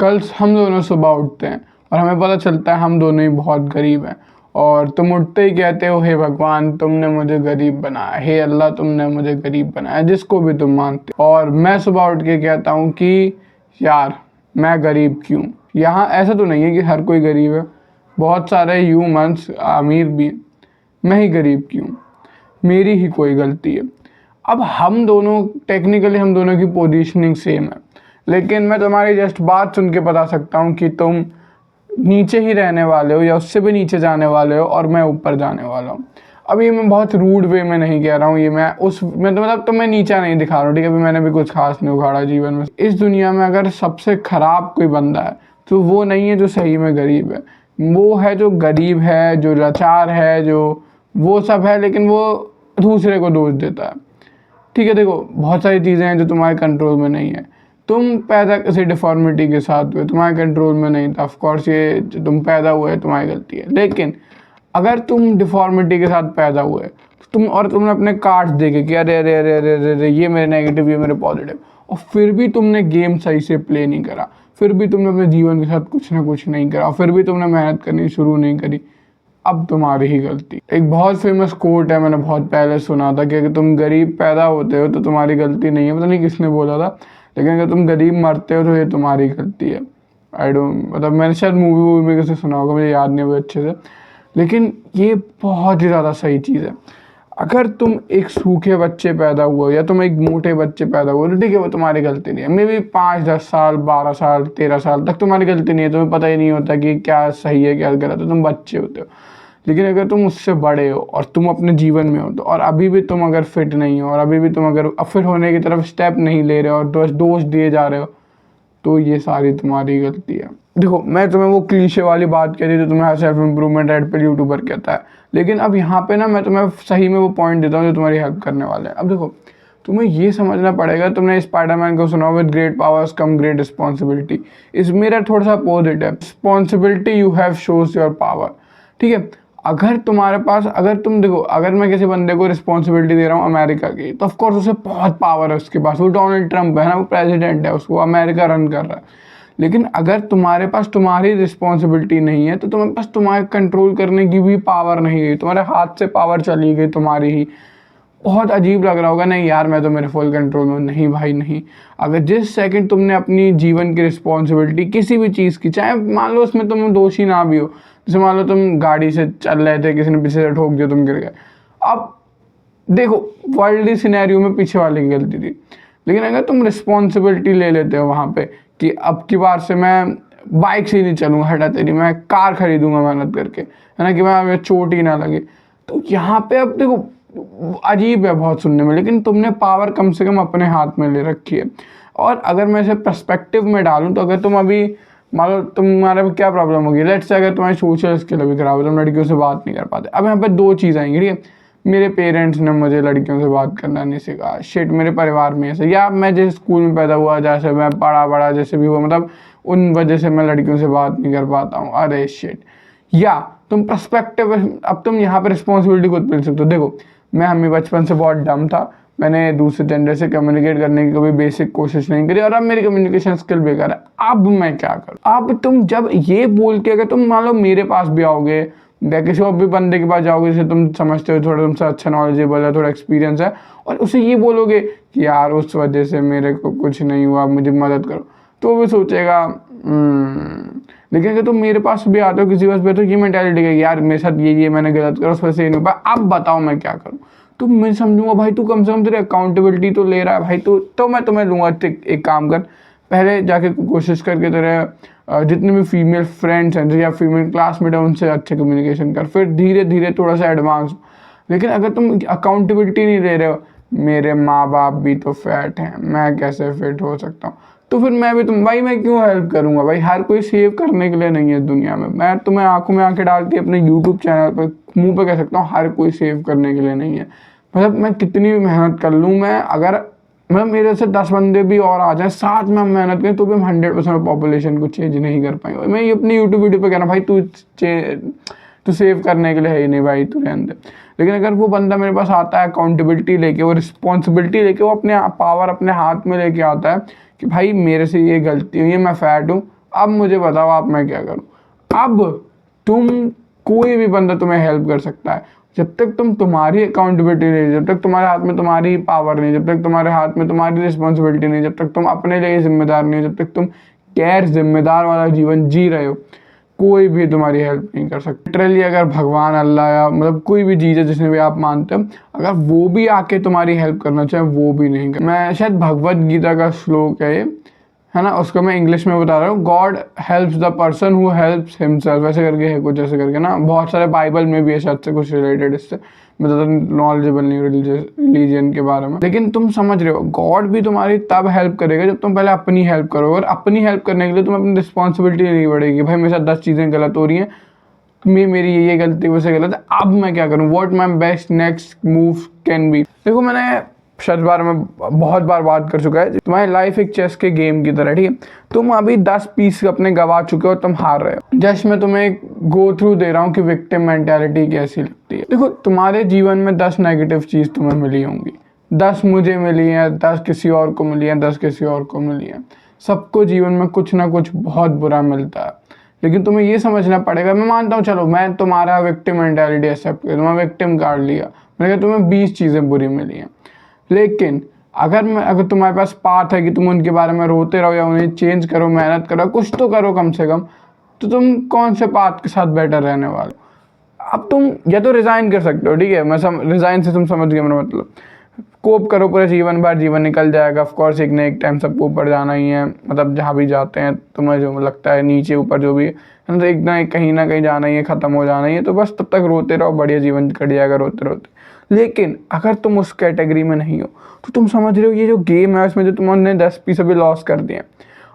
कल हम दोनों सुबह उठते हैं और हमें पता चलता है हम दोनों ही बहुत गरीब हैं, और तुम उठते ही कहते हो हे भगवान तुमने मुझे गरीब बनाया, हे अल्लाह तुमने मुझे गरीब बनाया, जिसको भी तुम मानते हो। और मैं सुबह उठ के कहता हूँ कि यार मैं गरीब क्यों। यहाँ ऐसा तो नहीं है कि हर कोई गरीब है, बहुत सारे ह्यूमंस अमीर भी हैं, मैं ही गरीब क्यों, मेरी ही कोई गलती है। अब हम दोनों टेक्निकली हम दोनों की पोजीशनिंग सेम है, लेकिन मैं तुम्हारी जस्ट बात सुन के बता सकता हूँ कि तुम नीचे ही रहने वाले हो या उससे भी नीचे जाने वाले हो और मैं ऊपर जाने वाला हूँ। अब ये मैं बहुत रूड वे में नहीं कह रहा हूँ, ये मैं तो मतलब तुम्हें नीचा नहीं दिखा रहा हूँ, ठीक है। अभी मैंने भी कुछ खास नहीं उखाड़ा जीवन में। इस दुनिया में अगर सबसे खराब कोई बंदा है तो वो नहीं है जो सही में गरीब है, वो है जो गरीब है, जो लाचार है, जो वो सब है, लेकिन वो दूसरे को दोष देता है। ठीक है, देखो बहुत सारी चीज़ें हैं जो तुम्हारे कंट्रोल में नहीं है। तुम पैदा किसी डिफॉर्मिटी के साथ हुए, तुम्हारे कंट्रोल में नहीं था, ऑफकोर्स ये जो तुम पैदा हुए तुम्हारी गलती है। लेकिन अगर तुम डिफॉर्मिटी के साथ पैदा हुए तो तुमने अपने कार्ड्स देखे कि अरे अरे अरे अरे अरे, अरे ये मेरे नेगेटिव, ये मेरे पॉजिटिव, और फिर भी तुमने गेम सही से प्ले नहीं करा, फिर भी तुमने अपने जीवन के साथ कुछ ना कुछ नहीं करा, फिर भी तुमने मेहनत करनी शुरू नहीं करी, अब तुम्हारी ही गलती। एक बहुत फेमस कोट है, मैंने बहुत पहले सुना था कि अगर तुम गरीब पैदा होते हो तो तुम्हारी गलती नहीं है, पता नहीं किसने बोला था, लेकिन अगर तुम गरीब मरते हो तो ये तुम्हारी गलती है। आई डोंट, मतलब मैंने शायद मूवी में किसी सुना होगा, मुझे याद नहीं हुआ अच्छे से, लेकिन ये बहुत ही ज़्यादा सही चीज़ है। अगर तुम एक सूखे बच्चे पैदा हुए हो या तुम एक मोटे बच्चे पैदा हुए तो ठीक है, वो तुम्हारी गलती नहीं है। मे बी 5-10 साल 12 साल 13 साल तक तुम्हारी गलती नहीं है, तुम्हें पता ही नहीं होता कि क्या सही है क्या गलत है, तुम बच्चे होते हो। लेकिन अगर तुम उससे बड़े हो और तुम अपने जीवन में हो तो, और अभी भी तुम अगर फिट नहीं हो और अभी भी तुम अगर फिट होने की तरफ स्टेप नहीं ले रहे हो और दोष दिए जा रहे हो, तो ये सारी तुम्हारी गलती है। देखो मैं तुम्हें वो क्लीशे वाली बात कह रही थी, तुम्हें सेल्फ इम्प्रूवमेंट एड पर यूट्यूबर कहता है, लेकिन अब यहाँ पे ना मैं तुम्हें सही में वो पॉइंट देता हूँ जो तुम्हारी हेल्प करने वाले हैं। अब देखो तुम्हें ये समझना पड़ेगा, तुमने स्पाइडरमैन को सुना, with great powers come great responsibility. इस मेरा थोड़ा सा अपोजिट है, responsibility you have shows your power. ठीक है, अगर तुम्हारे पास, अगर तुम देखो, अगर मैं किसी बंदे को रिस्पॉन्सिबिलिटी दे रहा हूँ अमेरिका की, तो ऑफकोर्स उसे बहुत पावर है उसके पास, वो डोनाल्ड ट्रंप है ना, वो प्रेसिडेंट है, उसको अमेरिका रन कर रहा है। लेकिन अगर तुम्हारे पास तुम्हारी रिस्पॉन्सिबिलिटी नहीं है तो तुम्हारे पास तुम्हारे कंट्रोल करने की भी पावर नहीं है, तुम्हारे हाथ से पावर चली गई तुम्हारी ही। बहुत अजीब लग रहा होगा, नहीं यार मैं तो मेरे फुल कंट्रोल में, नहीं भाई नहीं। अगर जिस सेकंड तुमने अपनी जीवन की रिस्पॉन्सिबिलिटी किसी भी चीज़ की, चाहे मान लो उसमें तुम दोषी ना भी हो, जैसे मान लो तुम गाड़ी से चल रहे थे, किसी ने पीछे से ठोक दिया, तुम गिर गए, अब देखो वर्ल्डली सिनेरियो में पीछे वाले की गलती थी। लेकिन अगर तुम रिस्पॉन्सिबिलिटी ले लेते हो वहाँ पे कि अब की बार से मैं बाइक से ही नहीं चलूँगा, हटा तेरी, मैं कार खरीदूंगा मेहनत करके, है ना, कि मैं चोट ही ना लगे, तो यहाँ पे अब देखो अजीब है बहुत सुनने में, लेकिन तुमने पावर कम से कम अपने हाथ में ले रखी है। और अगर मैं इसे पर्सपेक्टिव में डालूँ तो अगर तुम अभी मान लो तुम्हारे क्या प्रॉब्लम होगी, लेट्स से अगर तुम्हारी सोशल स्किल अभी खराब है, तुम लड़कियों से बात नहीं कर पाते, अब यहाँ पे दो चीज़ आएंगी, ठीक है। मेरे पेरेंट्स ने मुझे लड़कियों से बात करना नहीं सिखाया, शिट मेरे परिवार में ऐसे, या मैं जिस स्कूल में पैदा हुआ, जैसे मैं पढ़ा बड़ा जैसे भी हुआ, मतलब उन वजह से मैं लड़कियों से बात नहीं कर पाता हूँ, अरे शिट। या तुम पर्सपेक्टिव, अब तुम यहाँ पे रिस्पॉन्सिबिलिटी खुद मिल सकते हो। देखो मैं हमें बचपन से बहुत डम था, मैंने दूसरे जेंडर से कम्युनिकेट करने की कभी बेसिक कोशिश नहीं करी, और अब मेरी कम्युनिकेशन स्किल बेकार है। अब मैं क्या करूँ, अब तुम जब ये बोल के, अगर तुम मान लो मेरे पास भी आओगे या किसी और भी बंदे के पास जाओगे जिसे तुम समझते हो थोड़ा तुमसे अच्छा नॉलेजेबल है, थोड़ा एक्सपीरियंस है, और उसे ये बोलोगे कि यार उस वजह से मेरे को कुछ नहीं हुआ, मुझे मदद करो, तो वो सोचेगा लेकिन अगर तुम मेरे पास भी आते हो किसी वजह पे, तो ये मेंटालिटी है यार मेरे साथ ये मैंने गलत करा, उस वजह से ये नहीं पाया, अब बताओ मैं क्या करूँ। तो मैं समझूंगा भाई तू कम से कम तेरी अकाउंटेबिलिटी तो ले रहा है भाई, तो मैं तुम्हें लूँगा। एक काम कर, पहले जाके कोशिश करके तेरे जितने भी फीमेल फ्रेंड्स हैं या फीमेल क्लासमेट हैं उनसे अच्छे कम्युनिकेशन कर, फिर धीरे धीरे थोड़ा सा एडवांस। लेकिन अगर तुम अकाउंटेबिलिटी नहीं ले रहे हो, मेरे माँ बाप भी तो फैट हैं, मैं कैसे फिट हो सकता हूँ, तो फिर मैं भी भाई मैं क्यों हेल्प करूँगा भाई, हर कोई सेव करने के लिए नहीं है दुनिया में। मैं तुम्हें आंखों में आंखें डाल के अपने यूट्यूब चैनल पर मुंह पे कह सकता हूँ हर कोई सेव करने के लिए नहीं है। मतलब मैं कितनी भी मेहनत कर लूँ, मैं अगर मतलब मेरे से 10 बंदे भी और आ जाए साथ में हम मेहनत करें तो भी हम 100% पॉपुलेशन को चेंज नहीं कर पाएंगे। मैं ये अपनी यूट्यूब वीडियो पे कहना भाई तू सेव करने के लिए है ही नहीं भाई, तू रहने दे। लेकिन अगर वो बंदा मेरे पास आता है अकाउंटेबिलिटी लेके, वो रिस्पॉन्सिबिलिटी लेके, वो अपने पावर अपने हाथ में लेके आता है कि भाई मेरे से ये गलती हुई है, मैं फैट हूँ, अब मुझे बताओ आप मैं क्या करूँ। अब तुम, कोई भी बंदा तुम्हें हेल्प कर सकता है, जब तक तुम्हारी अकाउंटेबिलिटी नहीं, जब तक तुम्हारे हाथ में तुम्हारी पावर नहीं, जब तक तुम्हारे हाथ में तुम्हारी रिस्पॉन्सिबिलिटी नहीं, जब तक तुम अपने लिए जिम्मेदार नहीं, जब तक तुम गैर जिम्मेदार वाला जीवन जी रहे हो, कोई भी तुम्हारी हेल्प नहीं कर सकता। लिटरली अगर भगवान, अल्लाह या मतलब कोई भी चीज़ है जिसमें भी आप मानते हो, अगर वो भी आके तुम्हारी हेल्प करना चाहे, वो भी नहीं कर। मैं शायद भगवत गीता का श्लोक है ये, है ना, उसको मैं इंग्लिश में बता रहा हूँ। God helps the person who helps himself, ऐसे करके है कुछ, ऐसे करके ना, बहुत सारे बाइबल में भी है शायद से कुछ रिलेटेड इससे। मैं ज़्यादा नॉलेजेबल नहीं हूँ रिलीजन के बारे में, लेकिन तुम समझ रहे हो, गॉड भी तुम्हारी तब हेल्प करेगा जब तुम पहले अपनी हेल्प करोगे। और अपनी हेल्प करने के लिए तुम अपनी रिस्पॉन्सिबिलिटी नहीं बढ़ेगी, भाई मेरे साथ 10 चीज़ें गलत हो रही हैं, मेरी ये गलती वैसे गलत है, अब मैं क्या करूँ, what my best next move can be. देखो मैंने शायद बार में बहुत बार बात कर चुका है, तुम्हारी लाइफ एक चेस के गेम की तरह, ठीक है। तुम अभी 10 पीस अपने गवा चुके हो, तुम हार रहे हो। जस्ट मैं तुम्हें एक गो थ्रू दे रहा हूँ कि विक्टिम मेंटालिटी कैसी लगती है। देखो तुम्हारे जीवन में 10 नेगेटिव चीज़ तुम्हें मिली होंगी, 10 मुझे मिली हैं, 10 किसी और को मिली हैं, 10 किसी और को मिली हैं। सबको जीवन में कुछ ना कुछ बहुत बुरा मिलता है, लेकिन तुम्हें ये समझना पड़ेगा। मैं मानता हूँ, चलो मैं तुम्हारा विक्टिम मेंटालिटी एक्सेप्ट कर, तुम्हारा विक्टिम कार्ड लिया, मैंने कहा तुम्हें 20 चीज़ें बुरी मिली हैं, लेकिन अगर तुम्हारे पास पाथ है कि तुम उनके बारे में रोते रहो या उन्हें चेंज करो, मेहनत करो, कुछ तो करो कम से कम, तो तुम कौन से पाथ के साथ बेटर रहने वाले हो। अब तुम या तो रिज़ाइन कर सकते हो, ठीक है, रिज़ाइन से तुम समझ गए मेरा मतलब। कोप करो पूरे जीवन भर, जीवन निकल जाएगा, ऑफकोर्स एक ना एक टाइम सबको ऊपर जाना ही है, मतलब जहाँ भी जाते हैं तुम्हें जो लगता है, नीचे ऊपर जो भी है, तो एक ना कहीं जाना ही है, ख़त्म हो जाना ही है, तो बस तब तक रोते रहो, बढ़िया जीवन कट जाएगा रोते रोते। लेकिन अगर तुम उस कैटेगरी में नहीं हो, तो तुम समझ रहे हो ये जो गेम है उसमें जो तुमने 10 पीस अभी लॉस कर दिए, और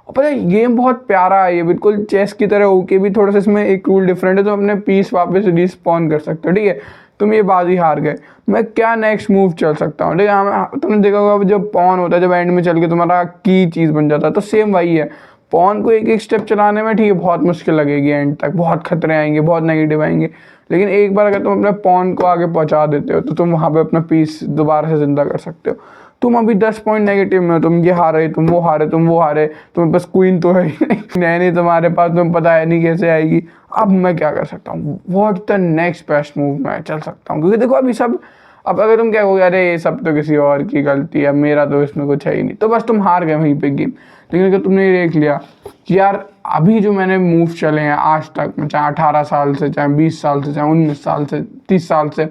पता है गेम बहुत प्यारा है, ये बिल्कुल चेस की तरह होके भी थोड़ा सा इसमें एक रूल डिफरेंट है, तुम अपने पीस वापस रिस्पॉन कर सकते हो, ठीक है। तुम ये बाजी हार गए, मैं क्या नेक्स्ट मूव चल सकता हूँ, ठीक है। तुमने देखा होगा जब पॉन होता है, जब एंड में चल के तुम्हारा की चीज़ बन जाता है, तो सेम वही है। पॉन को एक एक स्टेप चलाने में ठीक है बहुत मुश्किल लगेगी, एंड तक बहुत खतरे आएंगे, बहुत नेगेटिव आएंगे, लेकिन एक बार अगर तुम अपने पॉन को आगे पहुंचा देते हो, तो तुम वहाँ पे अपना पीस दोबारा से जिंदा कर सकते हो। तुम अभी 10 पॉइंट नेगेटिव में हो, तुम ये हारे, तुम वो हारे, तुम वो हारे, तुम्हें बस क्वीन तो है ही नहीं तुम्हारे पास, तुम्हें पता है नहीं कैसे आएगी। अब मैं क्या कर सकता हूँ, what the next best move मैं चल सकता हूँ, क्योंकि देखो अभी सब, अब अगर तुम क्या कहोगे, अरे ये सब तो किसी और की गलती है, मेरा तो इसमें कुछ है ही नहीं, तो बस तुम हार गए वहीं पे गेम। लेकिन अगर तुमने ये देख लिया कि यार अभी जो मैंने मूव चले हैं आज तक, चाहे 18 साल से, चाहे 20 साल से, चाहे 19 साल से, 30 साल से,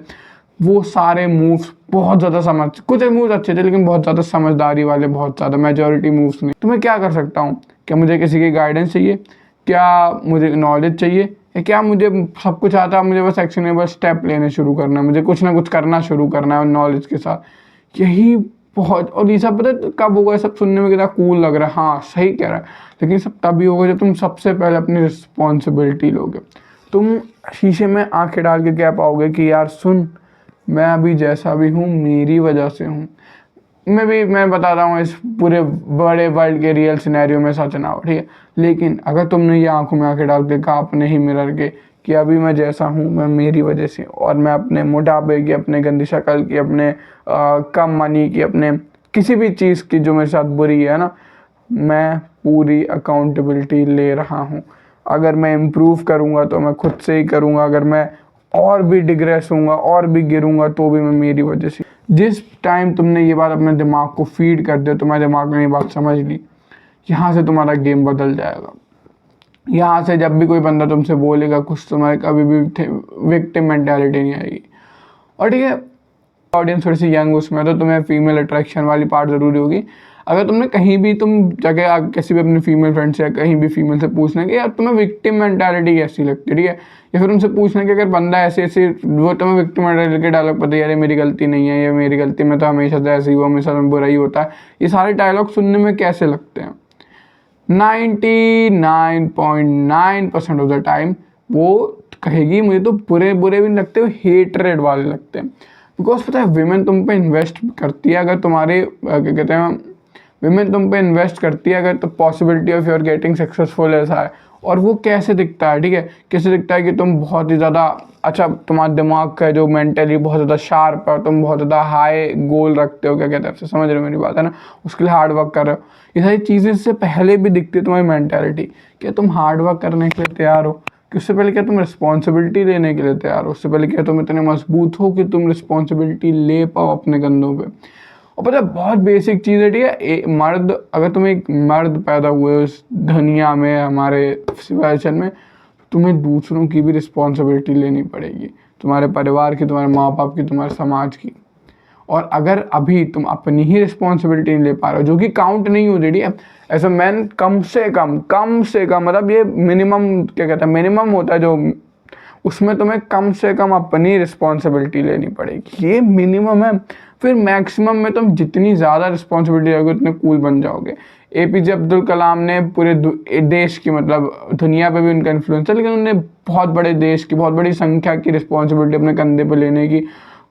वो सारे मूव्स बहुत ज़्यादा कुछ मूव्स अच्छे थे, लेकिन बहुत ज़्यादा समझदारी वाले, बहुत ज़्यादा मेजॉरिटी मूव्स नहीं। तो मैं क्या कर सकता हूँ, क्या मुझे किसी की गाइडेंस चाहिए, क्या मुझे नॉलेज चाहिए, या क्या मुझे सब कुछ आता है, मुझे बस एक्शनेबल स्टेप लेने शुरू करना है, मुझे कुछ ना कुछ करना शुरू करना है नॉलेज के साथ। यही बहुत, और ये सब पता है कब होगा, सब सुनने में कितना कूल लग रहा है, हाँ सही कह रहा है, लेकिन सब तभी होगा जब तुम सबसे पहले अपनी रिस्पॉन्सिबिलिटी लोगे। तुम शीशे में आंखें डाल के क्या पाओगे कि यार सुन, मैं अभी जैसा भी हूँ मेरी वजह से हूँ। मैं बता रहा हूँ इस पूरे बड़े वर्ल्ड के रियल सिनेरियो में सच ना हो, ठीक है, लेकिन अगर तुमने ये आंखों में आंखें डाल के कहा अपने ही मिरर के कि अभी मैं जैसा हूँ मैं मेरी वजह से, और मैं अपने मोटापे की, अपने गंदी शक्ल की, अपने कम मनी की, अपने किसी भी चीज़ की जो मेरे साथ बुरी है ना, मैं पूरी अकाउंटेबिलिटी ले रहा हूँ। अगर मैं इम्प्रूव करूँगा तो मैं खुद से ही करूँगा, अगर मैं और भी डिग्रेस होऊंगा और भी गिरूंगा तो भी मैं मेरी वजह से। जिस टाइम तुमने ये बात अपने दिमाग को फीड कर दिया, तुम्हारे दिमाग ने ये बात समझ ली, यहाँ से तुम्हारा गेम बदल जाएगा। यहाँ से जब भी कोई बंदा तुमसे बोलेगा कुछ, तुम्हारे कभी भी विक्टिम मेंटालिटी नहीं आएगी। और ठीक है, ऑडियंस थोड़ी सी यंग उसमें, तो तुम्हें फीमेल अट्रैक्शन वाली पार्ट ज़रूरी होगी। अगर तुमने कहीं भी तुम जगह किसी भी अपनी फीमेल फ्रेंड से या कहीं भी फीमेल से पूछना कि यार तुम्हें विक्टिम मेंटालिटी कैसी लगती है, ठीक है, या फिर उनसे पूछना कि अगर बंदा ऐसे ऐसे, वो तुम्हें विक्टिम मेंटालिटी के डायलॉग पता है, यार मेरी गलती नहीं है, ये मेरी गलती, मैं तो हमेशा से ऐसे ही हुआ, हमेशा में बुरा ही होता है, ये सारे डायलॉग सुनने में कैसे लगते हैं? 99.9% ऑफ द टाइम वो कहेगी मुझे तो बुरे बुरे भी नहीं लगते, वो हेटरेड वाले लगते हैं। बिकॉज पता है विमेन तुम पे इन्वेस्ट करती है, अगर तुम्हारे क्या कहते हैं, विमेन तुम पे इन्वेस्ट करती है अगर, तो possibility of your getting successful ऐसा है। और वो कैसे दिखता है, ठीक है, कैसे दिखता है कि तुम बहुत ही ज़्यादा अच्छा तुम्हारा दिमाग का जो मेंटली बहुत ज़्यादा शार्प है और तुम बहुत ज़्यादा हाई गोल रखते हो, क्या कहते हैं आपसे, समझ रहे हो मेरी बात है ना, उसके लिए हार्ड वर्क कर रहे हो, ये सारी चीज़ें इससे पहले भी दिखती है तुम्हारी मेंटेलिटी। क्या तुम हार्ड वर्क करने के लिए तैयार हो? कि उससे पहले क्या तुम रिस्पॉन्सिबिलिटी लेने के लिए तैयार हो? उससे पहले क्या तुम इतने मजबूत हो कि तुम रिस्पॉन्सिबिलिटी ले पाओ अपने कंधों पे? और पता है बहुत बेसिक चीज़ है, ठीक है, मर्द, अगर तुम एक मर्द पैदा हुए हो इस दुनिया में, हमारे सिविलाइजेशन में, तुम्हें दूसरों की भी रिस्पॉन्सिबिलिटी लेनी पड़ेगी, तुम्हारे परिवार की, तुम्हारे माँ बाप की, तुम्हारे समाज की। और अगर अभी तुम अपनी ही रिस्पॉन्सिबिलिटी नहीं ले पा रहे हो, जो कि काउंट नहीं हो रही है एज अ मैन, कम से कम मतलब ये मिनिमम, क्या कहते हैं, मिनिमम होता है जो, उसमें तुम्हें कम से कम अपनी रिस्पॉन्सिबिलिटी लेनी पड़ेगी, ये मिनिमम है। फिर मैक्सिमम में तुम जितनी ज़्यादा रिस्पॉन्सिबिलिटी लोगे उतने कूल बन जाओगे। एपीजे अब्दुल कलाम ने पूरे देश की, मतलब दुनिया पे भी उनका इन्फ्लुएंस है, लेकिन उन्होंने बहुत बड़े देश की, बहुत बड़ी संख्या की रिस्पॉन्सिबिलिटी अपने कंधे पे लेने की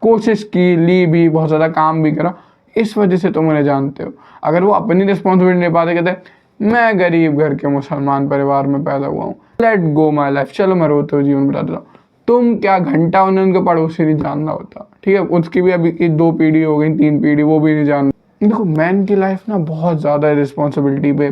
कोशिश की, ली भी, बहुत ज़्यादा काम भी करा। इस वजह से तुम उन्हें जानते हो। अगर वो अपनी रिस्पॉन्सिबिलिटी नहीं पाते, कहते मैं गरीब घर के मुसलमान परिवार में पैदा हुआ हूँ, लेट गो माई लाइफ, चलो मैं रोते हुए जीवन बिताता हूँ। तुम क्या घंटा उन्हें उनके पड़ोसी नहीं जानना होता, ठीक है, उसकी भी अभी 2 पीढ़ी हो गई, 3 पीढ़ी, वो भी नहीं जानना। देखो मैन की लाइफ ना बहुत ज़्यादा रिस्पॉन्सिबिलिटी पे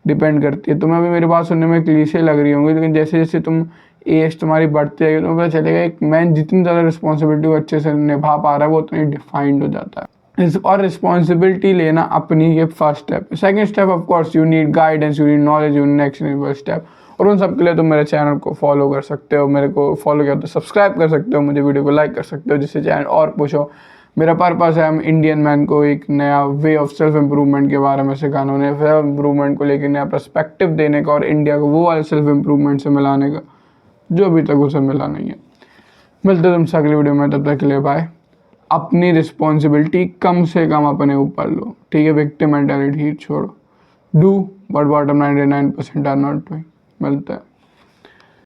डिपेंड करती है। तुम्हें अभी मेरी बात सुनने में क्लीशे लग रही होंगी, लेकिन जैसे जैसे तुम एज तुम्हारी बढ़ती जाएगी तो पता चलेगा एक मैन जितनी ज़्यादा रिस्पॉन्सिबिलिटी को अच्छे से निभा पा रहा है वो उतनी डिफाइंड हो जाता है। और रिस्पॉन्सिबिलिटी लेना अपनी ये फर्स्ट स्टेप है। Second step of course you need guidance, you need knowledge, you need next step. और उन सब के लिए तुम मेरे चैनल को फॉलो कर सकते हो, मेरे को फॉलो किया तो सब्सक्राइब कर सकते हो, मुझे वीडियो को लाइक कर सकते हो, जिससे चैनल और पूछो। मेरा पर्पस है हम इंडियन मैन को एक नया वे ऑफ सेल्फ इम्प्रूवमेंट के बारे में सिखाना, उन्हें सेल्फ इम्प्रूवमेंट को लेकर नया पर्सपेक्टिव देने का और इंडिया को वो वाले सेल्फ इम्प्रूवमेंट से मिलाने का जो अभी तक उसे मिला नहीं है। मिलते तुमसे अगली वीडियो में, तब तक के लिए बाय। अपनी रिस्पॉन्सिबिलिटी कम से कम अपने ऊपर लो, ठीक है, विक्टिम मेंटालिटी छोड़ो। Do but bottom 99% are not doing. मिलता है।